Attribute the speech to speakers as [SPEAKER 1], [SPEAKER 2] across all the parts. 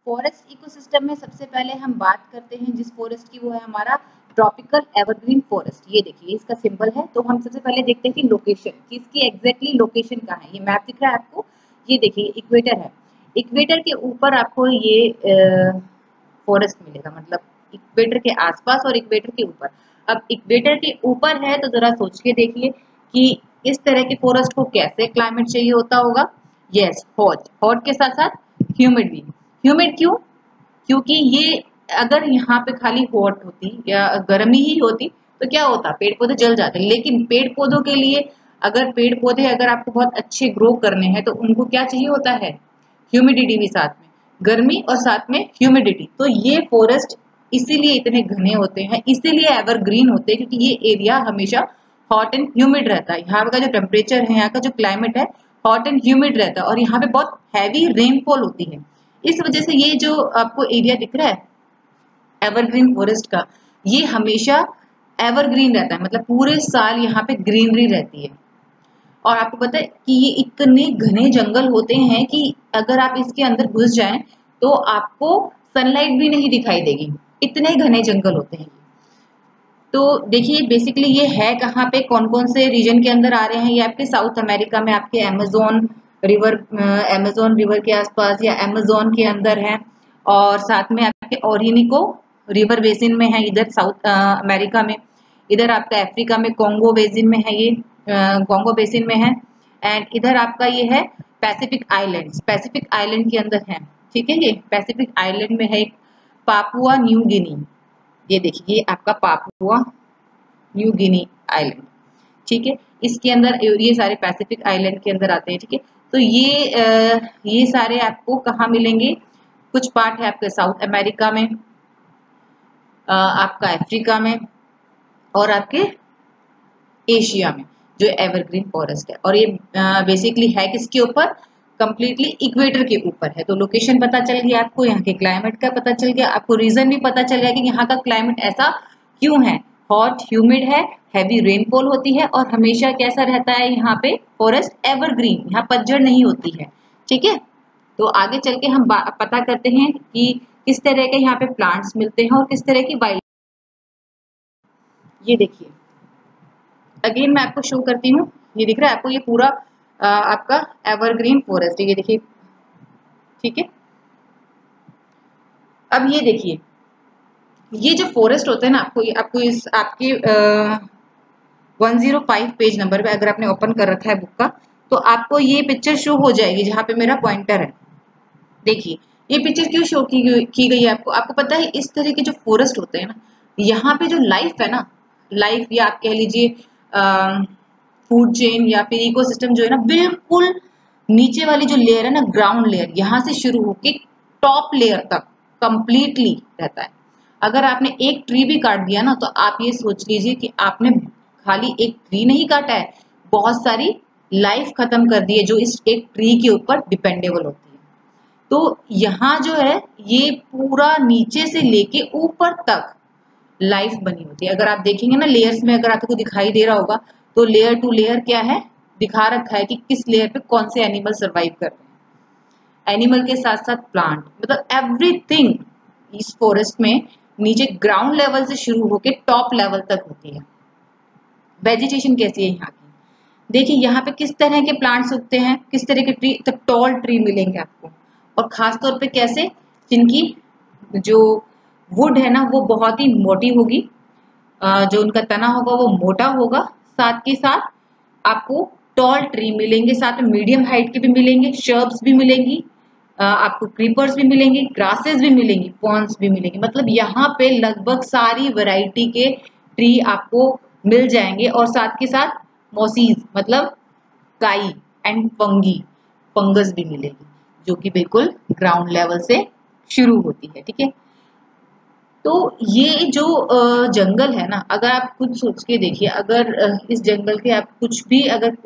[SPEAKER 1] Forest ecosystem में सबसे पहले हम बात करते हैं जिस फॉरेस्ट की, वो है हमारा ट्रॉपिकल एवरग्रीन फॉरेस्ट। ये देखिए इसका सिंबल है। तो हम सबसे पहले देखते हैं कि लोकेशन, कि इसकी एग्जैक्टली लोकेशन कहाँ है। ये मैप दिख रहा है आपको, ये देखिए इक्वेटर है। इक्वेटर के ऊपर आपको ये फॉरेस्ट मिलेगा, मतलब इक्वेटर के आसपास और इक्वेटर के ऊपर। अब इक्वेटर के ऊपर है तो जरा सोच के देखिए कि इस तरह के फॉरेस्ट को कैसे क्लाइमेट चाहिए होता होगा। यस, हॉट, हॉट के साथ साथ ह्यूमिड भी। ह्यूमिड क्यों? क्योंकि ये अगर यहाँ पे खाली हॉट होती या गर्मी ही होती तो क्या होता, पेड़ पौधे जल जाते। लेकिन पेड़ पौधों के लिए, अगर पेड़ पौधे अगर आपको बहुत अच्छे ग्रो करने हैं तो उनको क्या चाहिए होता है, ह्यूमिडिटी भी साथ में, गर्मी और साथ में ह्यूमिडिटी। तो ये फॉरेस्ट इसीलिए इतने घने होते हैं, इसीलिए एवरग्रीन होते हैं, क्योंकि ये एरिया हमेशा हॉट एंड ह्यूमिड रहता है। यहाँ का जो टेम्परेचर है, यहाँ का जो क्लाइमेट है, हॉट एंड ह्यूमिड रहता है और यहाँ पे बहुत हैवी रेनफॉल होती है। इस वजह से ये जो आपको एरिया दिख रहा है एवरग्रीन फॉरेस्ट का, ये हमेशा एवरग्रीन रहता है, मतलब पूरे साल यहाँ पे ग्रीनरी रहती है। और आपको पता है कि ये इतने घने जंगल होते हैं कि अगर आप इसके अंदर घुस जाएं तो आपको सनलाइट भी नहीं दिखाई देगी, इतने घने जंगल होते हैं। तो देखिए बेसिकली ये है कहाँ पे, कौन कौन से रीजन के अंदर आ रहे हैं। ये आपके साउथ अमेरिका में, आपके अमेजोन रिवर के आसपास या अमेजोन के अंदर है, और साथ में आपके ओरिनिको रिवर बेसिन में है इधर साउथ अमेरिका में। इधर आपका अफ्रीका में कोंगो बेसिन में है, ये कोंगो बेसिन में है। एंड इधर आपका ये है पैसिफिक आइलैंड्स, पैसिफिक आइलैंड के अंदर है। ठीक है, ये पैसिफिक आइलैंड में है एक पापुआ न्यू गिनी। ये देखिए आपका पापुआ न्यू गिनी आइलैंड। ठीक है, इसके अंदर ये सारे पैसिफिक आइलैंड के अंदर आते हैं। ठीक है, तो ये सारे आपको कहाँ मिलेंगे, कुछ पार्ट है आपके साउथ अमेरिका में, आपका अफ्रीका में और आपके एशिया में, जो एवरग्रीन फॉरेस्ट है। और ये बेसिकली है किसके ऊपर, कंप्लीटली इक्वेटर के ऊपर है। तो लोकेशन पता चल गया आपको, यहाँ के क्लाइमेट का पता चल गया आपको, रीजन भी पता चल गया कि यहाँ का क्लाइमेट ऐसा क्यों है, हॉट ह्यूमिड है, हैवी रेनफॉल होती है और हमेशा कैसा रहता है यहाँ पे फॉरेस्ट, एवरग्रीन, यहाँ पतझड़ नहीं होती है। ठीक है, तो आगे चल के हम पता करते हैं कि किस तरह के यहाँ पे प्लांट्स मिलते हैं और किस तरह की वाइल्ड। ये देखिए अगेन मैं आपको शो करती हूँ, ये दिख रहा है आपको, ये पूरा आपका एवरग्रीन फॉरेस्ट है, ये देखिए। ठीक है, अब ये देखिए, ये जो फॉरेस्ट होते हैं ना, आपको इस आपके 105 पेज नंबर पे अगर आपने ओपन कर रखा है बुक का, तो आपको ये पिक्चर शो हो जाएगी जहाँ पे मेरा पॉइंटर है। देखिए ये पिक्चर क्यों शो की गई है आपको पता है, इस तरह के जो फॉरेस्ट होते हैं ना, यहाँ पे जो लाइफ है ना, लाइफ या आप कह लीजिए फूड चेन या फिर इकोसिस्टम जो है ना, बिल्कुल नीचे वाली जो लेयर है ना, ग्राउंड लेयर, यहाँ से शुरू होके टॉप लेयर तक कंप्लीटली रहता है। अगर आपने एक ट्री भी काट दिया ना, तो आप ये सोच लीजिए कि आपने खाली एक ट्री नहीं काटा है, बहुत सारी लाइफ खत्म कर दी है जो इस एक ट्री के ऊपर डिपेंडेबल होती है। तो यहाँ जो है ये पूरा नीचे से लेके ऊपर तक लाइफ बनी होती है। अगर आप देखेंगे ना लेयर्स में, अगर आपको दिखाई दे रहा होगा, तो लेयर टू लेयर क्या है दिखा रखा है कि किस लेयर पे कौन से एनिमल सरवाइव कर रहे हैं। एनिमल के साथ साथ प्लांट, मतलब एवरीथिंग इस फॉरेस्ट में नीचे ग्राउंड लेवल से शुरू होके टॉप लेवल तक होती है। वेजिटेशन कैसी है यहाँ की, देखिए यहाँ पे किस तरह के प्लांट्स उगते हैं, किस तरह के ट्री, तो टॉल ट्री मिलेंगे आपको, और खास तौर पे कैसे, जिनकी जो वुड है ना वो बहुत ही मोटी होगी, जो उनका तना होगा वो मोटा होगा, साथ के साथ आपको टॉल ट्री मिलेंगे, साथ में मीडियम हाइट के भी मिलेंगे, शर्ब्स भी मिलेंगी, आपको क्रीपर्स भी मिलेंगे, ग्रासेस भी मिलेंगी, फॉर्न्स भी मिलेंगे। मतलब यहाँ पे लगभग सारी वैरायटी के ट्री आपको मिल जाएंगे, और साथ के साथ मॉसीज मतलब काई एंड फंगस भी मिलेगी, जो कि बिल्कुल ग्राउंड लेवल से शुरू होती है। ठीक है, तो ये जो जंगल है ना, अगर आप खुद सोच के देखिए, अगर इस जंगल के आप कुछ भी अगर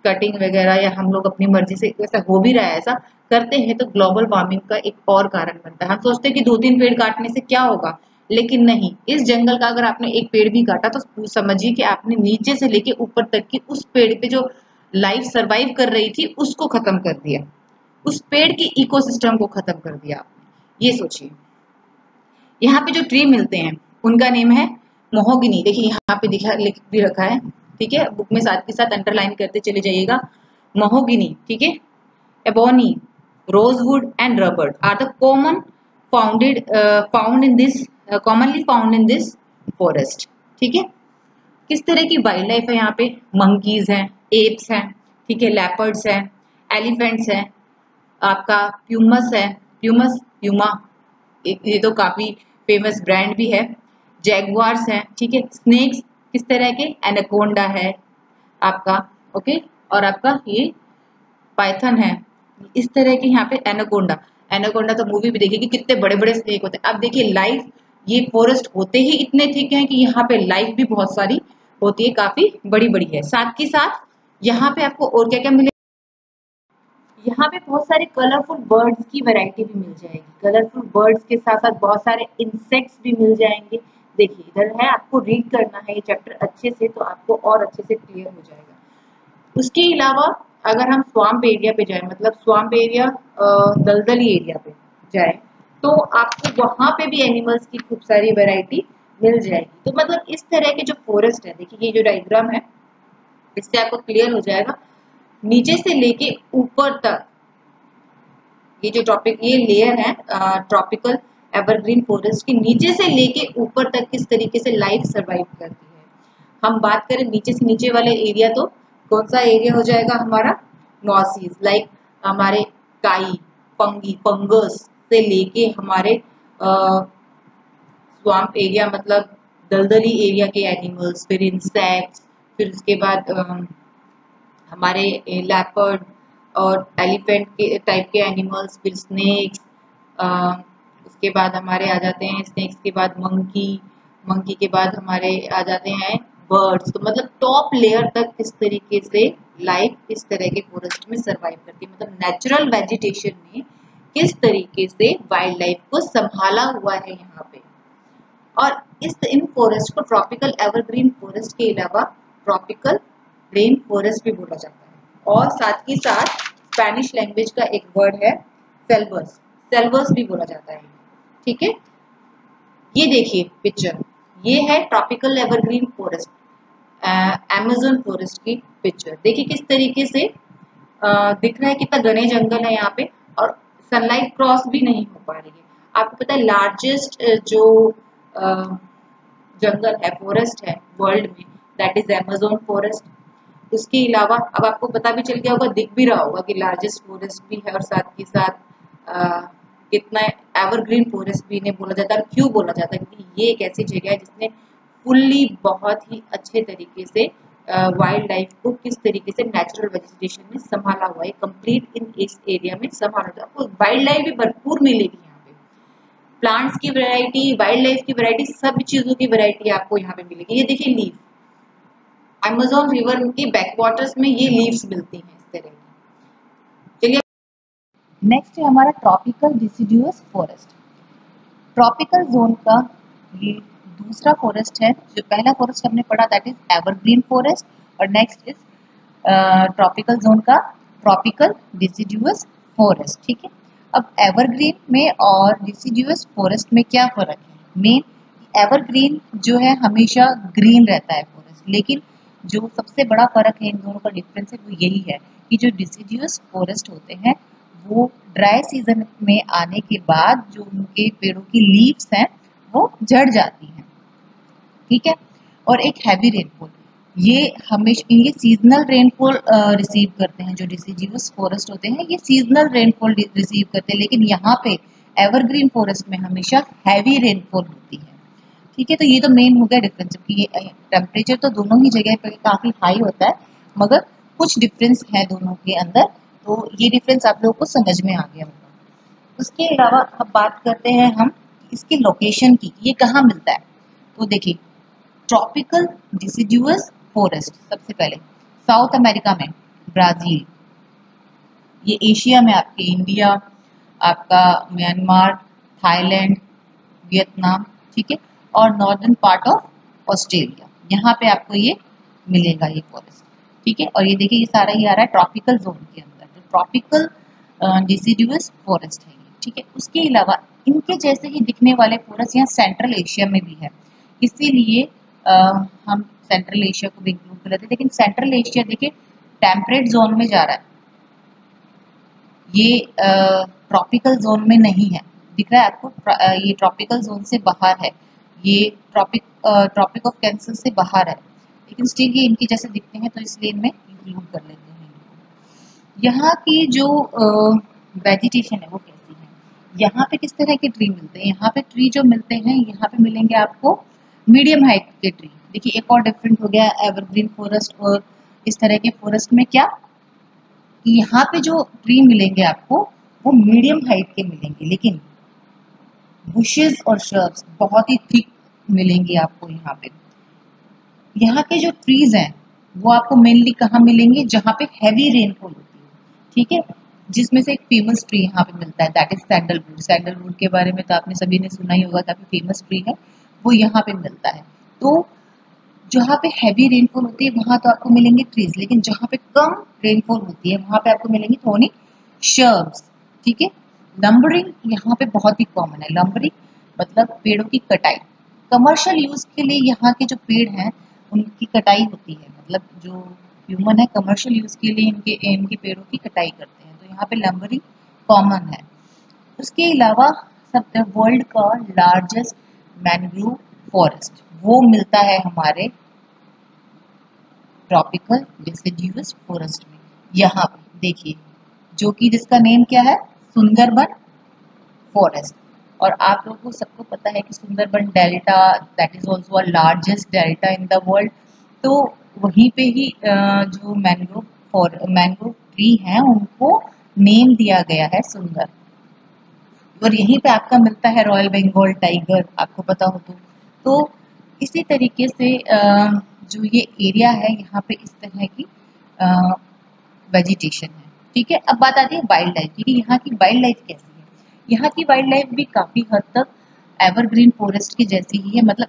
[SPEAKER 1] कटिंग वगैरह या हम लोग अपनी मर्जी से ऐसा हो भी रहा है, ऐसा करते हैं, तो ग्लोबल वार्मिंग का एक और कारण बनता है। हम सोचते हैं कि 2-3 पेड़ काटने से क्या होगा, लेकिन नहीं, इस जंगल का अगर आपने एक पेड़ भी काटा तो समझिए कि आपने नीचे से लेके ऊपर तक की उस पेड़ पे जो लाइफ सर्वाइव कर रही थी उसको खत्म कर दिया। उस पेड़ के इकोसिस्टम को खत्म कर दिया आपने। ये सोचिए। यहाँ पे जो ट्री मिलते हैं उनका नेम है मोहोगिनी। देखिए यहाँ पे दिखा लिख भी रखा है, ठीक है, बुक में साथ के साथ अंडरलाइन करते चले जाइएगा। मोहोगिनी, ठीक है, ebony, rosewood and rubber are the commonly found in this forest. ठीक है, किस तरह की वाइल्ड लाइफ है यहाँ पे? मंकीज हैं, एप्स हैं, ठीक है, लेपर्ड्स हैं, एलिफेंट्स हैं, आपका प्यूमस है, प्यूमा, ये तो काफी फेमस ब्रांड भी है, जैगवार्स हैं, ठीक है, स्नेक्स किस तरह के? एनाकोंडा है आपका, ओके, और आपका ये पाइथन है, इस तरह के यहाँ पे एनाकोंडा तो मूवी भी देखिए कितने बड़े बड़े स्नेक होते हैं। अब देखिए लाइफ, ये फॉरेस्ट होते ही इतने थिक हैं कि यहाँ पे लाइफ भी बहुत सारी होती है, काफी बड़ी बड़ी है। साथ के साथ यहाँ पे आपको और क्या क्या मिले? यहाँ पे बहुत सारे कलरफुल बर्ड्स की वैरायटी भी मिल जाएगी। कलरफुल बर्ड्स के साथ साथ बहुत सारे इंसेक्ट्स भी मिल जाएंगे। देखिए इधर है, आपको रीड करना है ये चैप्टर अच्छे से, तो आपको और अच्छे से क्लियर हो जाएगा। उसके अलावा अगर हम स्वाम्प एरिया पे जाए, मतलब स्वाम्प एरिया दलदली एरिया पे जाए, तो आपको वहां पे भी एनिमल्स की खूब सारी वैरायटी मिल जाएगी। तो मतलब इस तरह के जो फॉरेस्ट है, देखिए ये जो डायग्राम है इससे आपको क्लियर हो जाएगा, नीचे से लेके ऊपर तक ये जो ये लेयर है ट्रॉपिकल एवरग्रीन फॉरेस्ट की, नीचे से लेके ऊपर तक किस तरीके से लाइफ सर्वाइव करती है। हम बात करें नीचे से नीचे वाले एरिया, तो कौन सा एरिया हो जाएगा हमारा? मॉसिस, लाइक हमारे काई, फंगस से लेके हमारे स्वाम्प एरिया, मतलब दलदली एरिया के एनिमल्स, फिर इंसेक्ट्स, फिर उसके बाद हमारे लेपर्ड और एलिफेंट के टाइप के एनिमल्स, फिर स्नेक्स, उसके बाद हमारे आ जाते हैं स्नेक्स के बाद मंकी के बाद हमारे आ जाते हैं बर्ड्स। तो मतलब टॉप लेयर तक किस तरीके से लाइफ इस तरह के फॉरेस्ट में सरवाइव करती है, मतलब नेचुरल वेजिटेशन में किस तरीके से वाइल्ड लाइफ को संभाला हुआ है यहाँ पे। और इन फॉरेस्ट को ट्रॉपिकल एवरग्रीन फॉरेस्ट के अलावा ट्रॉपिकल रेन फॉरेस्ट भी बोला जाता है। और साथ ही साथ स्पेनिश लैंग्वेज का एक वर्ड है सेल्वर्स भी बोला जाता है, ठीक है। ये देखिए पिक्चर, ये है tropical evergreen forest, Amazon forest की पिक्चर। देखिए किस तरीके से दिख रहा है, कितना घने जंगल है यहाँ पे, और सनलाइट क्रॉस भी नहीं हो पा रही है। आपको पता है लार्जेस्ट जो जंगल है, फॉरेस्ट है वर्ल्ड में, दैट इज अमेज़न फॉरेस्ट। उसके अलावा अब आपको पता भी चल गया होगा, दिख भी रहा होगा कि लार्जेस्ट फॉरेस्ट भी है, और साथ ही साथ कितना एवरग्रीन फॉरेस्ट भी इन्हें बोला जाता है। क्यों बोला जाता है? क्योंकि ये एक ऐसी जगह है जिसने फुल्ली बहुत ही अच्छे तरीके से वाइल्ड लाइफ को किस तरीके से नेचुरल वेजिटेशन में संभाला हुआ है, कंप्लीट इन इस एरिया में संभाला हुआ है। आपको वाइल्ड लाइफ भी भरपूर मिलेगी यहाँ पे, प्लांट्स की वैरायटी, वाइल्ड लाइफ की वैरायटी, सब चीजों की वैरायटी आपको यहाँ पे मिलेगी। ये देखिए लीफ, अमेज़न रिवर के बैकवाटर्स में ये लीव्स मिलती हैं इस तरह की। चलिए
[SPEAKER 2] नेक्स्ट है हमारा ट्रॉपिकल डिसिडुअस फॉरेस्ट। ट्रॉपिकल जोन का ये दूसरा फॉरेस्ट है। जो पहला फॉरेस्ट हमने पढ़ा दैट इज एवरग्रीन फॉरेस्ट, और नेक्स्ट इज ट्रॉपिकल जोन का ट्रॉपिकल डिसिडुअस फॉरेस्ट, ठीक है। अब एवरग्रीन में और डिसिडुअस फॉरेस्ट में क्या फर्क है? मेन एवरग्रीन जो है हमेशा ग्रीन रहता है फॉरेस्ट, लेकिन जो सबसे बड़ा फर्क है इन दोनों का डिफरेंस है वो यही है कि जो डिसिडुअस फॉरेस्ट होते हैं वो ड्राई सीजन में आने के बाद जो उनके पेड़ों की लीव्स हैं वो झड़ जाती हैं, ठीक है। और एक हैवी रेनफॉल, ये हमेशा ये सीजनल रेनफॉल रिसीव करते हैं। जो डिसिडुअस फॉरेस्ट होते हैं ये सीजनल रेनफॉल रिसीव करते हैं, लेकिन यहाँ पे एवरग्रीन फॉरेस्ट में हमेशा हैवी रेनफॉल होती है, ठीक है। तो ये तो मेन हो गया डिफरेंस, जबकि ये टेम्परेचर तो दोनों ही जगह पे काफी हाई होता है, मगर कुछ डिफरेंस है दोनों के अंदर। तो ये डिफरेंस आप लोगों को समझ में आ गया होगा। उसके अलावा अब बात करते हैं हम इसकी लोकेशन की, ये कहाँ मिलता है। तो देखिए ट्रॉपिकल डिसिडुअस फॉरेस्ट सबसे पहले साउथ अमेरिका में ब्राजील, ये एशिया में आपके इंडिया, आपका म्यांमार, थाईलैंड, वियतनाम, ठीक है, और नॉर्दर्न पार्ट ऑफ ऑस्ट्रेलिया, यहाँ पे आपको ये मिलेगा ये फॉरेस्ट, ठीक है। और ये देखिए ये सारा ही आ रहा है ट्रॉपिकल जोन के अंदर। जो ट्रॉपिकल डिसिडुअस फॉरेस्ट है ये, ठीक है। उसके अलावा इनके जैसे ही दिखने वाले फॉरेस्ट यहाँ सेंट्रल एशिया में भी है, इसीलिए हम सेंट्रल एशिया को भी इंक्लूड कर लेते हैं। लेकिन सेंट्रल एशिया देखिए टेम्परेट जोन में जा रहा है, ये ट्रॉपिकल जोन में नहीं है, दिख रहा है आपको, ये ट्रॉपिकल जोन से बाहर है, ये ट्रॉपिक ऑफ कैंसर से बाहर है, लेकिन स्टिल ये इनके जैसे दिखते हैं तो इसलिए इनमें इंक्लूड कर लेते हैं इनको। यहाँ की जो वेजिटेशन है वो कैसी है, यहाँ पे किस तरह के ट्री मिलते हैं, यहाँ पे ट्री जो मिलते हैं यहाँ पे मिलेंगे आपको मीडियम हाइट के ट्री। देखिए एक और डिफरेंट हो गया एवरग्रीन फॉरेस्ट और इस तरह के फॉरेस्ट में, क्या यहाँ पे जो ट्री मिलेंगे आपको वो मीडियम हाइट के मिलेंगे, लेकिन बुशेस और शर्ब्स बहुत ही थिक मिलेंगे आपको यहाँ पे। यहाँ के जो ट्रीज हैं वो आपको मेनली कहाँ मिलेंगे, जहाँ पे हैवी रेनफॉल होती है, ठीक है, जिसमें से एक फेमस ट्री यहाँ पे मिलता है दैट इज सैंडलवुड। सैंडलवुड के बारे में तो आपने सभी ने सुना ही होगा, काफी फेमस ट्री है, वो यहाँ पे मिलता है। तो जहाँ पे हैवी रेनफॉल होती है वहां तो आपको मिलेंगे ट्रीज, लेकिन जहाँ पे कम रेनफॉल होती है वहां पे आपको मिलेंगे थोड़ी शर्ब्स, ठीक है। लंबरिंग यहाँ पे बहुत ही कॉमन है, लंबरिंग मतलब पेड़ों की कटाई। कमर्शियल यूज के लिए यहाँ के जो पेड़ हैं उनकी कटाई होती है, मतलब जो ह्यूमन है कमर्शियल यूज के लिए इनके पेड़ों की कटाई करते हैं, तो यहाँ पे लंबरिंग कॉमन है। उसके अलावा सब वर्ल्ड का लार्जेस्ट मैंग्रोव फॉरेस्ट वो मिलता है हमारे ट्रॉपिकल डिसिडुअस फॉरेस्ट में। यहाँ पे देखिए जो कि जिसका नेम क्या है, सुंदरबन फॉरेस्ट। और आप लोगों को सबको पता है कि Sundarban delta that is also largest delta in the world. तो वहीं पे ही जो मैंग्रोव ट्री हैं उनको नेम दिया गया है सुंदर। और यहीं पे आपका मिलता है रॉयल बंगाल टाइगर, आपको पता हो तो इसी तरीके से जो ये एरिया है यहाँ पे इस तरह की वेजिटेशन है, ठीक है। अब बात आती है वाइल्ड लाइफ की, यहाँ की वाइल्ड लाइफ कैसी है। यहाँ की वाइल्ड लाइफ भी काफी हद तक एवरग्रीन फॉरेस्ट की जैसी ही है, मतलब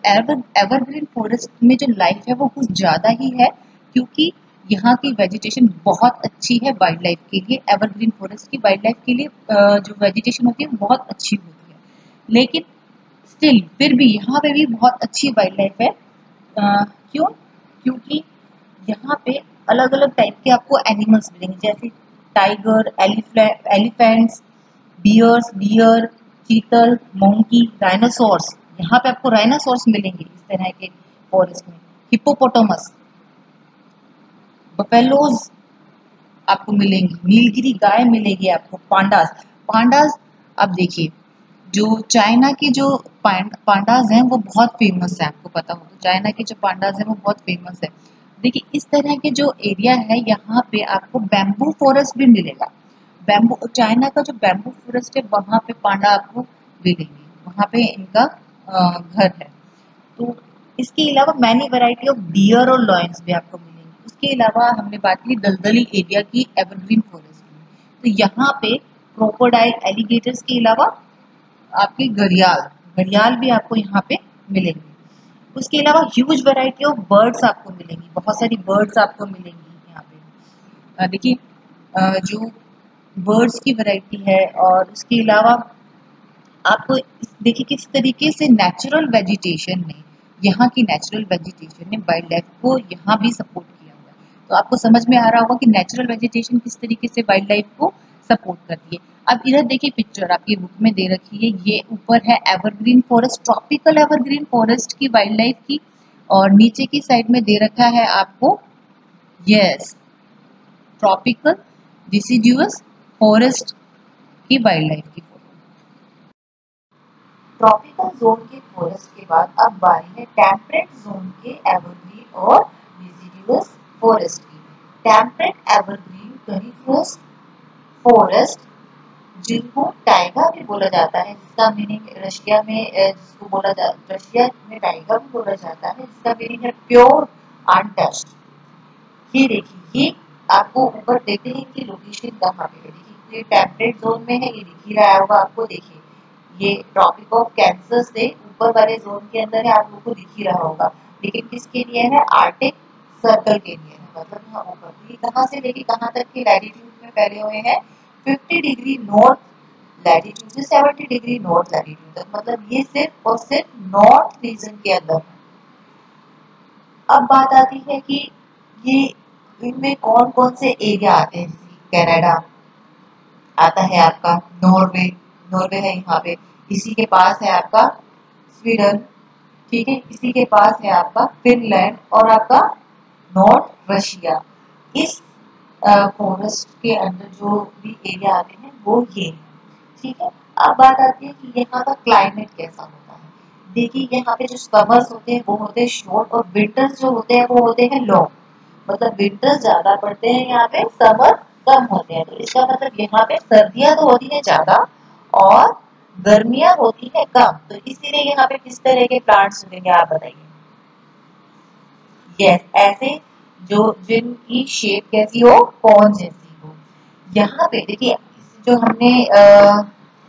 [SPEAKER 2] एवरग्रीन फॉरेस्ट में जो लाइफ है वो कुछ ज्यादा ही है, क्योंकि यहाँ की वेजिटेशन बहुत अच्छी है वाइल्ड लाइफ के लिए। एवरग्रीन फॉरेस्ट की वाइल्ड लाइफ के लिए जो वेजिटेशन होती है वो बहुत अच्छी होती है, लेकिन स्टिल फिर भी यहाँ पे भी बहुत अच्छी वाइल्ड लाइफ है। क्यों, क्योंकि यहाँ पे अलग अलग टाइप के आपको एनिमल्स मिलेंगे, जैसे टाइगर, एलिफेंट्स, डियर, चीतल, मोंकी, डायनासोर्स। यहाँ पे आपको डायनासोर्स मिलेंगे इस तरह के फॉरेस्ट में, हिप्पोपोटामस, बफेलोज आपको मिलेंगी, नीलगिरी गाय मिलेगी आपको, पांडास आप देखिए जो चाइना के जो पांडास हैं वो बहुत फेमस है, आपको पता हो तो चाइना के जो पांडास हैं वो बहुत फेमस है। देखिए इस तरह के जो एरिया है यहाँ पे आपको बैम्बू फॉरेस्ट भी मिलेगा। बैम्बू चाइना का जो बैम्बू फॉरेस्ट है वहाँ पे पांडा आपको मिलेंगे, वहाँ पे इनका घर है। तो इसके अलावा मैनी वैरायटी ऑफ डियर और लॉयंस भी आपको मिलेंगे। उसके अलावा हमने बात की दलदली एरिया की एवरग्रीन फॉरेस्ट की, तो यहाँ पे क्रोकोडाइल, एलिगेटर्स के अलावा आपके घड़ियाल भी आपको यहाँ पे मिलेंगे। उसके अलावा ह्यूज वैरायटी ऑफ बर्ड्स आपको मिलेंगी, बहुत सारी बर्ड्स आपको मिलेंगी यहाँ पे। देखिए जो बर्ड्स की वैरायटी है, और उसके अलावा आपको देखिए किस तरीके से नेचुरल वेजिटेशन ने, यहाँ की नेचुरल वेजिटेशन ने वाइल्ड लाइफ को यहाँ भी सपोर्ट किया हुआ है। तो आपको समझ में आ रहा होगा कि नेचुरल वेजिटेशन किस तरीके से वाइल्ड लाइफ को सपोर्ट करती है। अब इधर देखिए पिक्चर आपकी बुक में दे रखी है, ये ऊपर है evergreen forest, tropical evergreen forest की वाइल्ड लाइफ की, और नीचे की साइड में दे रखा है आपको यस ट्रॉपिकल डिसिडुअस फॉरेस्ट की वाइल्ड लाइफ की फोटो। ट्रॉपिकल जोन के फॉरेस्ट के बाद अब बारी है टेम्परेट जोन के एवरग्रीन और डिसिडुअस फॉरेस्ट की। टेम्परेट एवरग्रीन कनिफरस फॉरेस्ट जिनको टाइगा भी बोला जाता है, जिसका मीनिंग रशिया में रशिया में टाइगा भी बोला जाता है, जिसका मीनिंग है प्योर अनटच्ड। ये देखिए ये आपको ऊपर देखते हैं कि लोकेशन कहाँ पे है, देखिए ये टेम्परेट जोन में है, ये दिख ही रहा होगा आपको। देखिए ये ट्रॉपिक ऑफ कैंसर से ऊपर वाले जोन के अंदर है, आप लोगों को दिख ही रहा होगा, लेकिन किसके लिए है, आर्टिक सर्कल के लिए है, मतलब यहाँ ऊपर। ये कहाँ से देखिए कहाँ तक के लैटिट्यूड में फैले हुए हैं, 50 डिग्री नॉर्थ लैटिट्यूड से 70 डिग्री नॉर्थ लैटिट्यूड तक, मतलब ये सिर्फ और सिर्फ नॉर्थ रीजन के अंदर है। अब बात आती है कि ये इनमें कौन कौन से एरिया आते हैं। कनाडा आता है आपका, नॉर्वे, नॉर्वे है यहाँ पे, इसी के पास है आपका स्वीडन, ठीक है, इसी के पास है आपका फिनलैंड और आपका नॉर्थ रशिया। इस फॉरेस्ट के अंदर जो भी एरिया आते हैं वो ये है, ठीक है। अब बात आती है कि यहाँ का क्लाइमेट कैसा होता है। देखिए यहाँ पे जो समर्स होते हैं वो होते हैं शॉर्ट और विंटर्स जो होते हैं वो होते हैं लॉन्ग, मतलब विंटर्स ज्यादा पड़ते हैं यहाँ पे, समर कम होते हैं। तो इसका मतलब यहाँ पे सर्दियां तो होती है ज्यादा और गर्मियां होती है कम। तो इसीलिए यहाँ पे किस तरह के प्लांट्स उगेंगे आप बताइए। यस, ऐसे जो जिनकी शेप कैसी हो, कौन जैसी हो। यहाँ पे देखिए जो हमने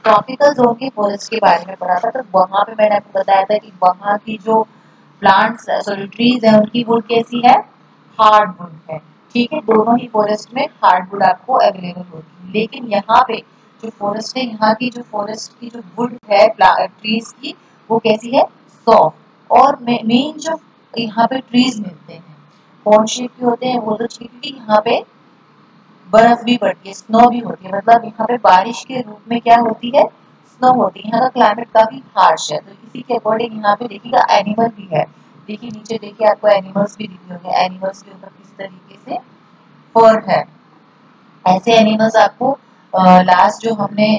[SPEAKER 2] ट्रॉपिकल जोन के फॉरेस्ट के बारे में पढ़ा था, तो वहां पे मैंने आपको बताया था कि वहां की जो प्लांट्स सॉरी ट्रीज है उनकी वुड कैसी है, हार्ड वुड है, ठीक है। दोनों ही फॉरेस्ट में हार्ड वुड आपको अवेलेबल होती है। लेकिन यहाँ पे जो फॉरेस्ट है, यहाँ की जो फॉरेस्ट की जो वुड है ट्रीज की, वो कैसी है, सॉफ्ट। और मेन जो यहाँ पे ट्रीज मिलते हैं कौन शेप के होते हैं, वो तो ठीक, क्योंकि यहाँ पे बर्फ भी पड़ती है, स्नो भी होती है, मतलब यहाँ पे बारिश के रूप में क्या होती है, स्नो होती है। यहाँ का क्लाइमेट काफी हार्श है, तो इसी के अकॉर्डिंग यहाँ पे देखिएगा एनिमल भी है। देखिए नीचे देखिए आपको एनिमल्स भी दिख होंगे, एनिमल्स के ऊपर किस तरीके से फर है। ऐसे एनिमल्स आपको लास्ट जो हमने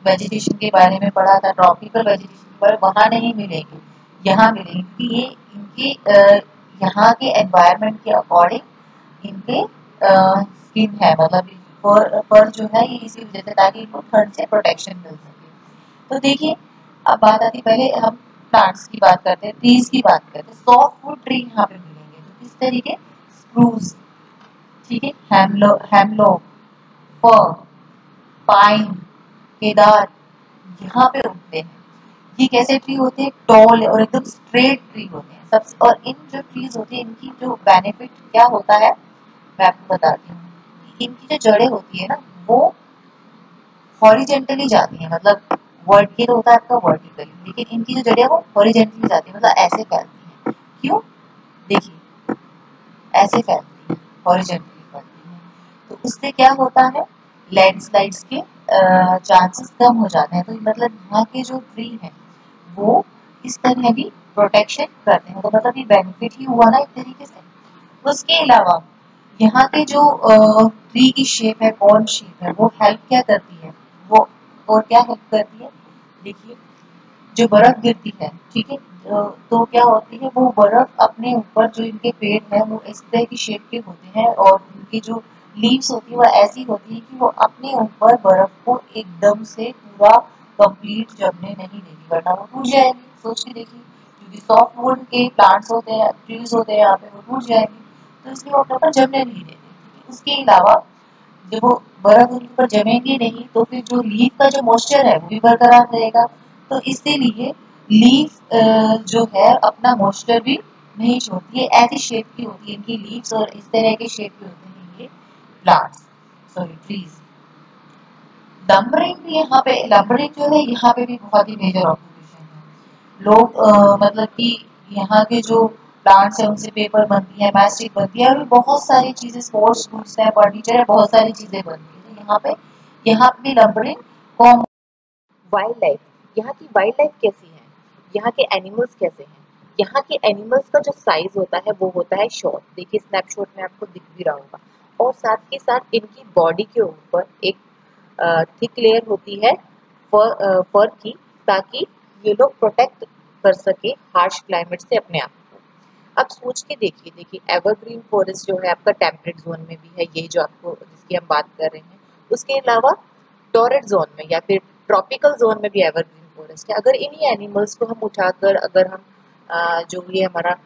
[SPEAKER 2] वेजिटेशन के बारे में पढ़ा था, ट्रॉपिकल वेजिटेशन के बारे में, वहां नहीं मिलेंगे, यहाँ मिलेंगे, क्योंकि ये इनके यहाँ के एनवायरनमेंट के अकॉर्डिंग इनके स्किन है, मतलब फर जो है ये इसी वजह से, ताकि इनको ठंड से प्रोटेक्शन मिल सके। तो देखिए अब बात आती है, पहले हम प्लांट्स की बात करते हैं, ट्रीज की बात करते हैं। सॉफ्ट वुड ट्री यहाँ पे मिलेंगे, तो किस तरीके, स्प्रूस, ठीक है, हेमलॉक, फर, पाइन, केदार, यहाँ पे उगते हैं। ये कैसे ट्री होते हैं, टॉल और एकदम स्ट्रेट ट्री होते हैं सबसे। और इन जो ट्रीज होती है इनकी जो बेनिफिट क्या होता है मैं आपको बताती हूँ। इनकी जो जड़ें होती है ना वो हॉरिजेंटली जाती है, मतलब वर्टिकल होता है आपका, वर्टिकली, लेकिन इनकी जो जड़ें वो हॉरिजेंटली जाती है, मतलब ऐसे फैलती है। क्यों, देखिए ऐसे फैलती है, हॉरिजेंटली फैलती है। तो उससे क्या होता है, लैंडस्लाइड्स के चांसेस कम हो जाते हैं। तो मतलब यहाँ के जो ट्री हैं वो इस तरह भी प्रोटेक्शन करते हैं, तो मतलब ये बेनिफिट ही हुआ ना एक तरीके से। उसके अलावा यहाँ के जो ट्री की शेप है, कौन शेप है, वो हेल्प क्या करती है, वो और क्या हेल्प करती है, देखिए जो बर्फ गिरती है, ठीक है, तो क्या होती है, वो बर्फ अपने ऊपर, जो इनके पेड़ है वो इस तरह की शेप के होते हैं और उनकी जो लीव्स होती है वो ऐसी होती है कि वो अपने ऊपर बर्फ को एकदम से पूरा कंप्लीट जमने नहीं देगी, वरना वो टूट जाएगी। सोच के देखिए, क्योंकि सॉफ्ट वुड के प्लांट्स होते हैं, ट्रीज होते हैं, यहाँ पे वो टूट जाएगी, तो इसलिए वो अपने ऊपर जमने नहीं देते। उसके अलावा जब वो बर्फ उनके ऊपर जमेंगे नहीं तो फिर जो लीफ का जो मॉइस्चर है वो भी बरकरार रहेगा। तो इसीलिए लीफ जो है अपना मॉइस्चर भी नहीं छोड़ती है, ऐसी शेप की होती है इनकी लीव्स और इस तरह के शेप के होते हैं ये प्लांट्स, सॉरी ट्रीज। लंबरिंग भी यहाँ पे, लंबरिंग जो है यहाँ पे भी बहुत ही मेजर ऑक्यूपेशन है। लोग मतलब कि यहाँ के जो प्लांट्स है उनसे पेपर बनती है, मैस्टिक बनती है और भी बहुत सारी चीजें, स्पोर्ट्स गुड्स है, फर्नीचर है, बहुत सारी चीजें बनती है। तो यहाँ पे लंबरिंग कॉमन।
[SPEAKER 1] वाइल्ड लाइफ, यहाँ की वाइल्ड लाइफ कैसी है, यहाँ के एनिमल्स कैसे हैं। यहाँ के एनिमल्स का जो साइज होता है वो होता है शॉर्ट, देखिए स्नैपशॉट में आपको दिख भी रहा होगा। और साथ के साथ इनकी बॉडी के ऊपर एक थिक लेयर होती है फर की, ताकि ये लोग प्रोटेक्ट कर सके हार्श क्लाइमेट से अपने आप को। अब सोच के देखिए, देखिए एवरग्रीन फॉरेस्ट जो है आपका टेम्परेट जोन में भी है, ये जो आपको जिसकी हम बात कर रहे हैं। उसके अलावा टॉरेट जोन में या फिर ट्रॉपिकल जोन में भी एवरग्रीन फॉरेस्ट है। अगर इन्हीं एनिमल्स को हम उठाकर, अगर हम जो ये हमारा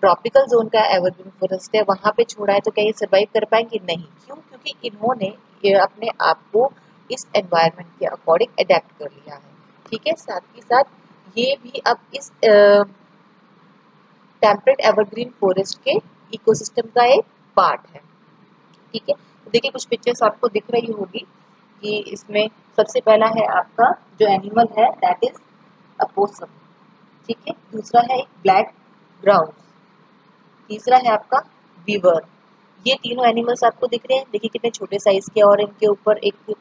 [SPEAKER 1] ट्रॉपिकल जोन का एवरग्रीन फॉरेस्ट है वहां पे छोड़ा है, तो क्या ये सर्वाइव कर पाएंगे, नहीं। क्यों, क्योंकि इन्होंने ये अपने आप को इस एनवायरनमेंट के अकॉर्डिंग अडेप्ट कर लिया है, ठीक है। साथ ही साथ ये भी अब इस टेम्परेट एवरग्रीन फॉरेस्ट के इकोसिस्टम का एक पार्ट है, ठीक है। तो देखिए कुछ पिक्चर्स आपको दिख रही होगी,
[SPEAKER 2] कि इसमें सबसे पहला है आपका जो एनिमल है दैट इज अपोसम, ठीक है। दूसरा है ब्लैक ग्राउस, तीसरा है आपका बीवर। ये तीनों एनिमल्स आपको दिख रहे हैं, देखिए कितने छोटे साइज के, और इनके ऊपर एक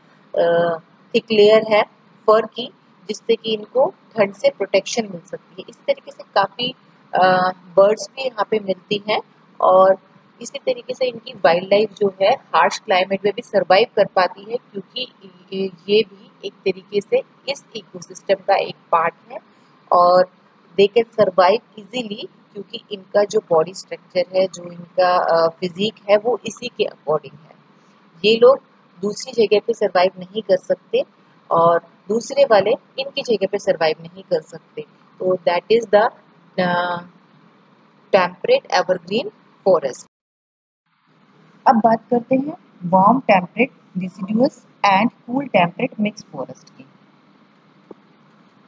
[SPEAKER 2] थिक लेयर है फर की, जिससे कि इनको ठंड से प्रोटेक्शन मिल सकती है। इस तरीके से काफ़ी बर्ड्स भी यहाँ पे मिलती हैं, और इसी तरीके से इनकी वाइल्ड लाइफ जो है हार्श क्लाइमेट में भी सरवाइव कर पाती है, क्योंकि ये भी एक तरीके से इस इकोसिस्टम का एक पार्ट है, और दे कैन सरवाइव इजीली, क्योंकि इनका जो बॉडी स्ट्रक्चर है, जो इनका फिजिक है, वो इसी के अकॉर्डिंग है। ये लोग दूसरी जगह पे सरवाइव नहीं कर सकते, और दूसरे वाले इनकी जगह पे सरवाइव नहीं कर सकते। तो that is the temperate evergreen forest. अब बात करते हैं warm temperate deciduous and cool temperate mix forest की।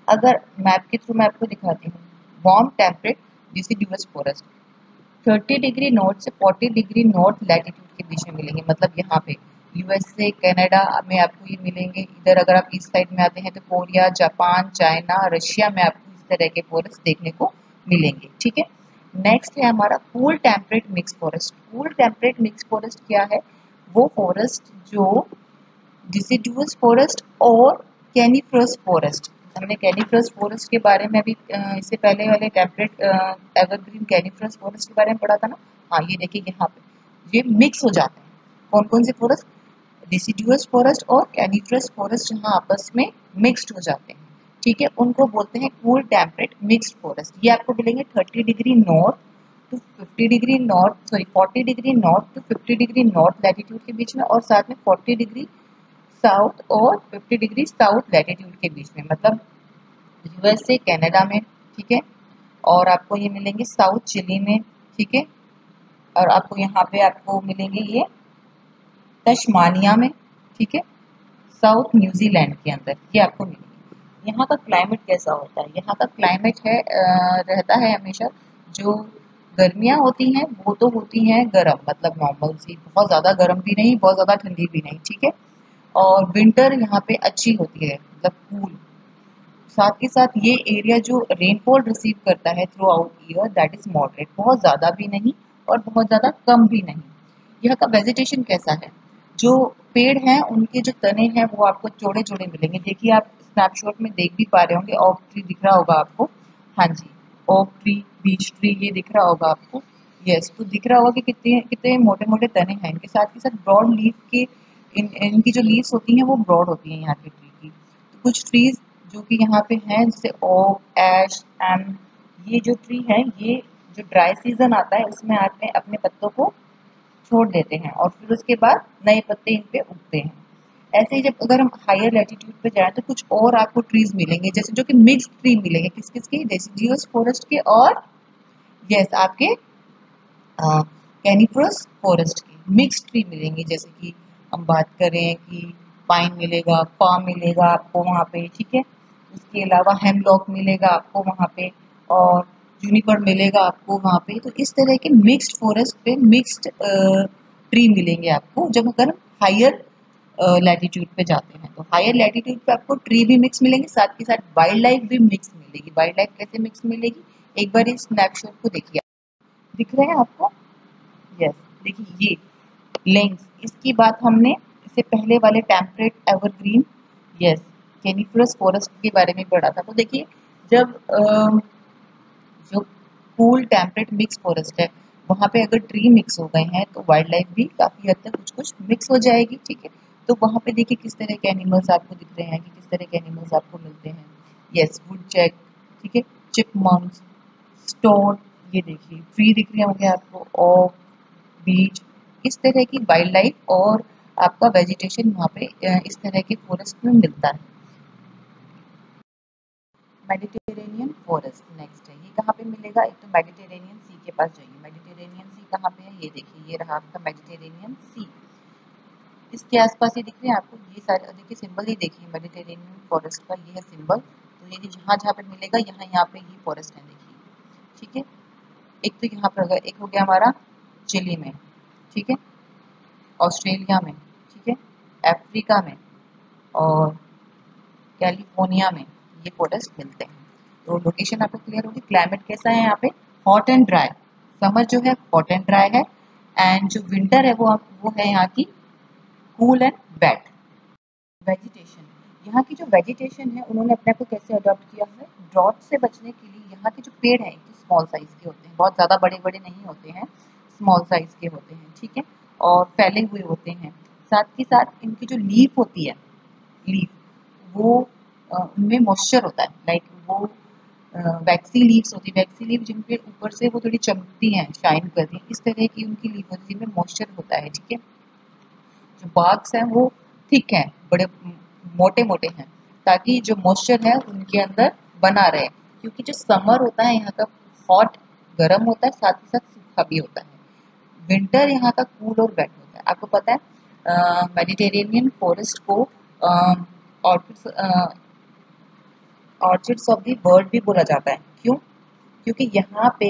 [SPEAKER 2] अगर मैप के थ्रू मैं आपको दिखाती हूँ, warm temperate deciduous forest 30 degree north से 40 डिग्री नॉर्थ लैटिट्यूड के बीच में मिलेंगे। मतलब यहाँ पे यूएसए कनाडा में आपको ये मिलेंगे। इधर अगर आप ईस्ट साइड में आते हैं तो कोरिया, जापान, चाइना, रशिया में आपको इस तरह के फॉरेस्ट देखने को मिलेंगे, ठीक है। नेक्स्ट है हमारा cool temperate mix forest. Cool temperate mix forest क्या है? वो फॉरेस्ट जो डिसिडुअस फॉरेस्ट और कैनिफरस फॉरेस्ट, हमने कैनिफरस फॉरेस्ट के बारे में अभी इससे पहले वाले टेम्परेट एवरग्रीन कैनिफरस फॉरेस्ट के बारे में पढ़ा था ना। हाँ, ये देखिए यहाँ पे ये मिक्स हो जाते हैं। कौन कौन से फॉरेस्ट? डिसिडुअस फॉरेस्ट और कैनिफरस फॉरेस्ट जहाँ आपस में मिक्स्ड हो जाते हैं, ठीक है, उनको बोलते हैं कूल टेम्परेट मिक्स्ड फॉरेस्ट। ये आपको मिलेंगे 30 degree north to 50 degree north, sorry 40 degree north to 50 degree north latitude के बीच में, और साथ में 40 डिग्री साउथ और 50 डिग्री साउथ लैटिट्यूड के बीच में, मतलब यूएसए कनाडा में, ठीक है। और आपको ये मिलेंगे साउथ चिली में, ठीक है। और आपको यहाँ पे आपको मिलेंगे ये तस्मानिया में, ठीक है, साउथ न्यूजीलैंड के अंदर ये आपको मिलेंगे। यहाँ का क्लाइमेट कैसा होता है? यहाँ का क्लाइमेट है रहता है हमेशा, जो गर्मियाँ होती हैं वो तो होती हैं गर्म, मतलब नॉर्मल सी, बहुत ज़्यादा गर्म भी नहीं, बहुत ज़्यादा ठंडी भी नहीं, ठीक है। और विंटर यहाँ पे अच्छी होती है, मतलब कूल। साथ ही साथ ये एरिया जो रेनफॉल रिसीव करता है through out year that is moderate, बहुत ज़्यादा भी नहीं और बहुत ज़्यादा कम भी नहीं। यहाँ का वेजिटेशन कैसा है? जो पेड़ हैं उनके जो तने हैं वो आपको चौड़े चौड़े मिलेंगे। देखिए आप स्नैपशॉट में देख भी पा रहे होंगे, ओक ट्री दिख रहा होगा आपको। हाँ जी, ओक ट्री, बीच ट्री, ये दिख रहा होगा आपको। यस, तो दिख रहा होगा कि कितने कितने मोटे मोटे तने हैं इनके। साथ ही साथ ब्रॉड लीफ के इनकी जो लीव्स होती हैं वो ब्रॉड होती हैं यहाँ के ट्री की। तो कुछ ट्रीज जो कि यहाँ पे हैं जैसे ओक, ऐश, एम, ये जो ट्री है ये जो ड्राई सीजन आता है उसमें आके अपने पत्तों को छोड़ देते हैं और फिर उसके बाद नए पत्ते इन पे उगते हैं। ऐसे ही जब अगर हम हायर लैटिट्यूड पे जाएं तो कुछ और आपको ट्रीज मिलेंगे, जैसे जो कि मिक्स्ड ट्री मिलेंगे, किस किस के? डेसिडियस फॉरेस्ट के और यस आपके कैनिफरस फॉरेस्ट के मिक्स्ड ट्री मिलेंगे। जैसे कि हम बात करें कि पाइन मिलेगा, पाम मिलेगा आपको वहाँ पे, ठीक है। उसके अलावा हेमलॉक मिलेगा आपको वहाँ पे, और जूनिपर मिलेगा आपको वहाँ पे। तो इस तरह के मिक्स्ड फॉरेस्ट पे मिक्स्ड ट्री मिलेंगे आपको जब अगर हायर लैटिट्यूड पे जाते हैं। तो हायर लैटिट्यूड पे आपको ट्री भी मिक्स मिलेंगे, साथ ही साथ वाइल्ड लाइफ भी मिक्स मिलेगी। वाइल्ड लाइफ कैसे मिक्स मिलेगी? एक बार इस स्नैपशॉट को देखिए, दिख रहे हैं आपको? यस, देखिए ये लेंस, इसकी बात हमने इससे पहले वाले टेम्परेट एवरग्रीन यस कैनिफरस फॉरेस्ट के बारे में पढ़ा था। तो देखिए जब जो कूल टेम्परेट मिक्स फॉरेस्ट है वहाँ पे अगर ट्री मिक्स हो गए हैं तो वाइल्ड लाइफ भी काफ़ी हद तक कुछ कुछ मिक्स हो जाएगी, ठीक है। तो वहाँ पे देखिए किस तरह के एनिमल्स आपको दिख रहे हैं कि किस तरह के एनिमल्स आपको मिलते हैं। यस, वुडचैक, ठीक है, चिपमंक्स, स्टोन, ये देखिए ट्री दिख रहे होंगे आपको, ओक, बीच, इस तरह की वाइल्ड लाइफ और आपका वेजिटेशन वहाँ पे इस तरह के फॉरेस्ट में मिलता है। मेडिटेरेनियन फॉरेस्ट नेक्स्ट है, ये कहाँ पे मिलेगा? एक तो मेडिटेरेनियन सी के पास जाइए। मेडिटेरेनियन सी कहाँ पे है? ये देखिए, ये रहा आपका मेडिटेरेनियन सी। इसके आसपास ये दिख रहे हैं आपको, ये सारे देखिए सिंबल ही देखिए मेडिटेरेनियन फॉरेस्ट का, ये है सिंबल। तो ये जहाँ जहाँ पे मिलेगा यहाँ यहाँ पे ये फॉरेस्ट है, देखिए, ठीक है। एक तो यहाँ पर एक हो गया हमारा चिली में, ठीक है, ऑस्ट्रेलिया में, ठीक है, अफ्रीका में, और कैलिफोर्निया में ये फॉरेस्ट मिलते हैं। तो लोकेशन आपको क्लियर होगी। क्लाइमेट कैसा है यहाँ पे, हॉट एंड ड्राई। समर जो है हॉट एंड ड्राई है, एंड जो विंटर है वो है यहाँ की कूल एंड वेट। वेजिटेशन, यहाँ की जो वेजिटेशन है उन्होंने अपने आप को कैसे अडॉप्ट किया है, ड्रॉट से बचने के लिए यहाँ के जो पेड़ हैं स्मॉल साइज के होते हैं, बहुत ज़्यादा बड़े बड़े नहीं होते हैं, स्मॉल साइज के होते हैं, ठीक है, और फैले हुए होते हैं। साथ ही साथ इनकी जो लीफ होती है, लीफ वो उनमें मॉइस्चर होता है, लाइक वो वैक्सी लीव्स होती है, वैक्सी लीव जिनके ऊपर से वो थोड़ी चमकती हैं, शाइन करती हैं, इस तरह की उनकी लीफ होती है जिनमें मॉइस्चर होता है, ठीक है। जो बार्क्स हैं वो थिक हैं, बड़े मोटे मोटे हैं, ताकि जो मॉइस्चर है उनके अंदर बना रहे, क्योंकि जो समर होता है यहाँ का हॉट गर्म होता है, साथ ही साथ सूखा भी होता है। विंटर यहाँ का कूल और वेट होता है। आपको पता है मेडिटेरेनियन फॉरेस्ट को ऑर्चिड्स ऑफ द वर्ल्ड भी बोला जाता है। क्यों? क्योंकि यहाँ पे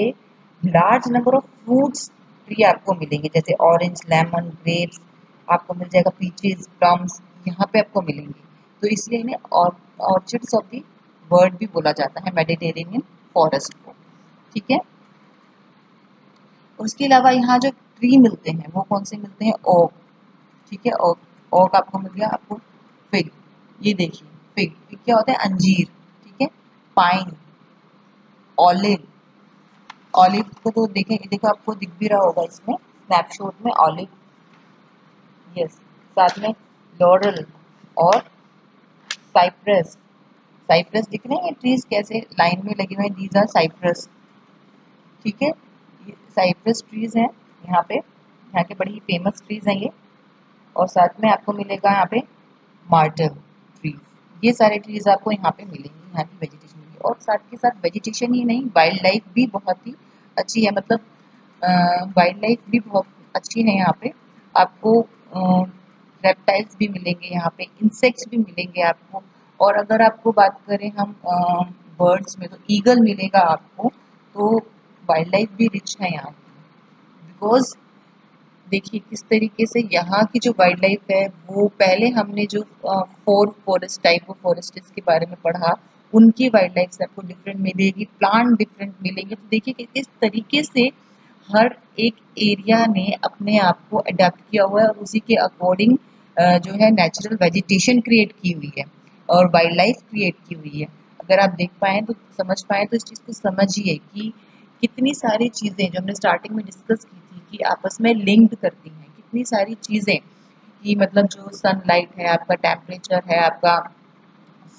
[SPEAKER 2] large number of fruits tree आपको मिलेंगे, जैसे ऑरेंज, लेमन, ग्रेप्स, आपको मिल जाएगा पीचेस, प्लम्स, यहाँ पे आपको मिलेंगे। तो इसलिए इन्हें ऑर्चिड्स ऑफ द वर्ल्ड भी बोला जाता है मेडिटेरेनियन फॉरेस्ट को, ठीक है। उसके अलावा यहाँ जो ट्री मिलते हैं वो कौन से मिलते हैं, ओक, ठीक है, ओक, ओक आपको मिल गया, आपको फिग, ये देखिए फिग, फिग क्या होता है, अंजीर, ठीक है, पाइन, ऑलिव, ऑलिव को तो देखें, देखो आपको दिख भी रहा होगा इसमें स्नैपशॉट में, ऑलिव, यस, साथ में लॉरल और साइप्रस, साइप्रस दिख रहे हैं, ये ट्रीज कैसे लाइन में लगे हुए हैं, दीज आर साइप्रस, ठीक है, ये साइप्रस ट्रीज हैं यहाँ पे, यहाँ के बड़ी ही फेमस ट्रीज हैं ये। और साथ में आपको मिलेगा यहाँ पे मार्टल ट्रीज, ये सारे ट्रीज आपको यहाँ पे मिलेंगे, यहाँ की वेजिटेशन की। और साथ के साथ वेजिटेशन ही नहीं, वाइल्ड लाइफ भी बहुत ही अच्छी है, मतलब वाइल्ड लाइफ भी बहुत अच्छी है यहाँ पे। आपको रेप्टाइल्स भी मिलेंगे यहाँ पे, इंसेक्ट्स भी मिलेंगे आपको। और अगर आपको बात करें हम बर्ड्स में, तो ईगल मिलेगा आपको। तो वाइल्ड लाइफ भी रिच है यहाँ की, बिकॉज देखिए किस तरीके से यहाँ की जो वाइल्ड लाइफ है, वो पहले हमने जो 4 फॉरेस्ट टाइप ऑफ फॉरेस्ट के बारे में पढ़ा, उनकी वाइल्ड लाइफ से आपको डिफरेंट मिलेगी, प्लांट डिफरेंट मिलेंगे। तो देखिए कि किस तरीके से हर एक एरिया ने अपने आप को अडेप्ट किया हुआ है और उसी के अकॉर्डिंग जो है नेचुरल वेजिटेशन क्रिएट की हुई है और वाइल्ड लाइफ क्रिएट की हुई है। अगर आप देख पाए तो समझ पाए तो इस चीज़ को समझिए कि कितनी सारी चीज़ें जो हमने स्टार्टिंग में डिस्कस की थी कि आपस में लिंक्ड करती हैं, कितनी सारी चीज़ें कि मतलब जो सनलाइट है, आपका टेम्परेचर है, आपका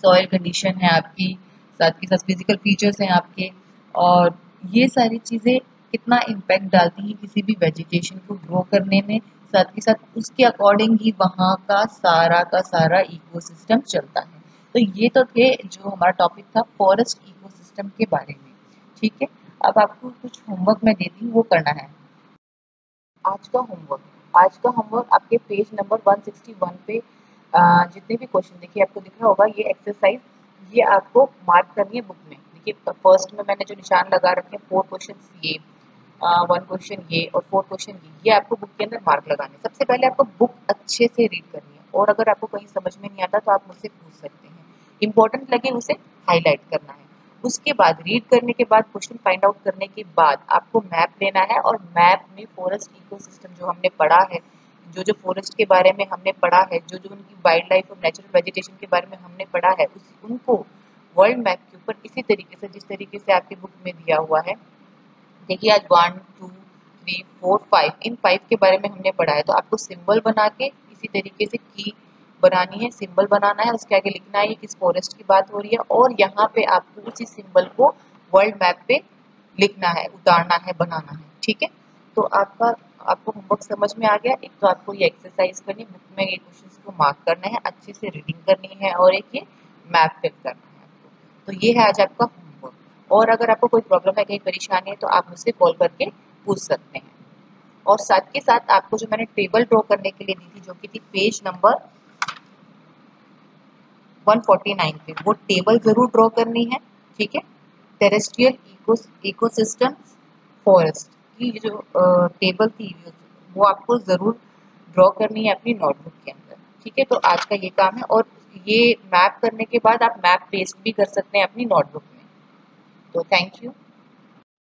[SPEAKER 2] सॉइल कंडीशन है आपकी, साथ के साथ फिजिकल फीचर्स हैं आपके, और ये सारी चीज़ें कितना इम्पैक्ट डालती हैं किसी भी वेजिटेशन को ग्रो करने में। साथ के साथ उसके अकॉर्डिंग ही वहाँ का सारा इकोसिस्टम चलता है। तो ये तो थे जो हमारा टॉपिक था फॉरेस्ट इकोसिस्टम के बारे में, ठीक है। अब आपको कुछ होमवर्क मैं देती हूँ, वो करना है। आज का होमवर्क आपके पेज नंबर 161 पे जितने भी क्वेश्चन देखिए आपको दिख रहा होगा, ये एक्सरसाइज ये आपको मार्क करनी है बुक में। देखिए फर्स्ट में मैंने जो निशान लगा रखे हैं 4 क्वेश्चन ये, 1 क्वेश्चन ये और 4 क्वेश्चन ये आपको बुक के अंदर मार्क लगाने। सबसे पहले आपको बुक अच्छे से रीड करनी है, और अगर आपको कहीं समझ में नहीं आता तो आप मुझसे पूछ सकते हैं, इंपॉर्टेंट लगे उसे हाईलाइट करना है। उसके बाद रीड करने के बाद, क्वेश्चन फाइंड आउट करने के बाद आपको मैप लेना है, और मैप में फॉरेस्ट इकोसिस्टम जो हमने पढ़ा है, जो फॉरेस्ट के बारे में हमने पढ़ा है, जो उनकी वाइल्ड लाइफ और नेचुरल वेजिटेशन के बारे में हमने पढ़ा है, उनको वर्ल्ड मैप के ऊपर इसी तरीके से, जिस तरीके से आपकी बुक में दिया हुआ है। देखिए आज 1 2 3 4 5 इन 5 के बारे में हमने पढ़ा है, तो आपको सिंबल बना के इसी तरीके से की बनानी है, सिंबल बनाना है, उसके आगे लिखना है किस फॉरेस्ट की बात हो रही है, और यहाँ पे आपको उसी सिंबल को वर्ल्ड मैप पे लिखना है, उतारना है, बनाना है, ठीक है। तो आपको होमवर्क समझ में आ गया। एक तो आपको ये एक्सरसाइज करनी, बुक में ये क्वेश्चंस को मार्क करना है, अच्छे से रीडिंग करनी है, और एक ये मैप फिल करना है आपको। तो ये है आज आपका होमवर्क। और अगर आपको कोई प्रॉब्लम है, कहीं परेशानी है, तो आप मुझसे कॉल करके पूछ सकते हैं। और साथ के साथ आपको जो मैंने टेबल ड्रॉ करने के लिए दी थी, जो कि थी पेज नंबर 149 पे, वो टेबल जरूर ड्रॉ करनी है, ठीक है। टेरेस्ट्रियल इकोसिस्टम फॉरेस्ट की जो टेबल थी वो आपको जरूर ड्रॉ करनी है अपनी नोटबुक के अंदर, ठीक है। तो आज का ये काम है, और ये मैप करने के बाद आप मैप पेस्ट भी कर सकते हैं अपनी नोटबुक में। तो थैंक यू।